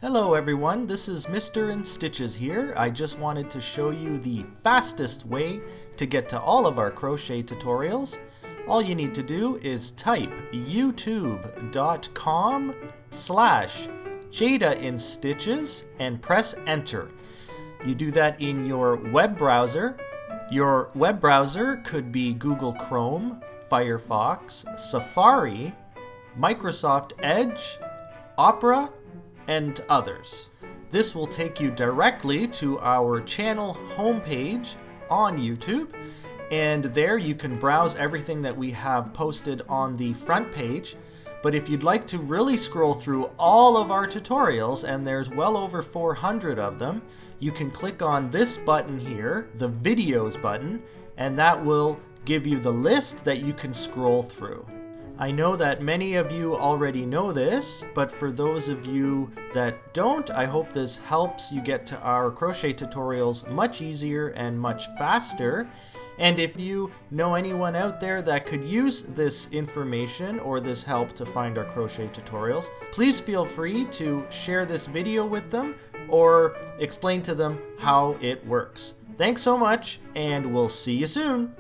Hello everyone, this is Mr InStitches here. I just wanted to show you the fastest way to get to all of our crochet tutorials. All you need to do is type youtube.com/Jayda InStitches and press enter. You do that in your web browser. Your web browser could be Google Chrome, Firefox, Safari, Microsoft Edge, Opera, and others. This will take you directly to our channel homepage on YouTube, and there you can browse everything that we have posted on the front page. But if you'd like to really scroll through all of our tutorials, and there's well over 400 of them, you can click on this button here, the videos button, and that will give you the list that you can scroll through. I know that many of you already know this, but for those of you that don't, I hope this helps you get to our crochet tutorials much easier and much faster. And if you know anyone out there that could use this information or this help to find our crochet tutorials, please feel free to share this video with them or explain to them how it works. Thanks so much, and we'll see you soon!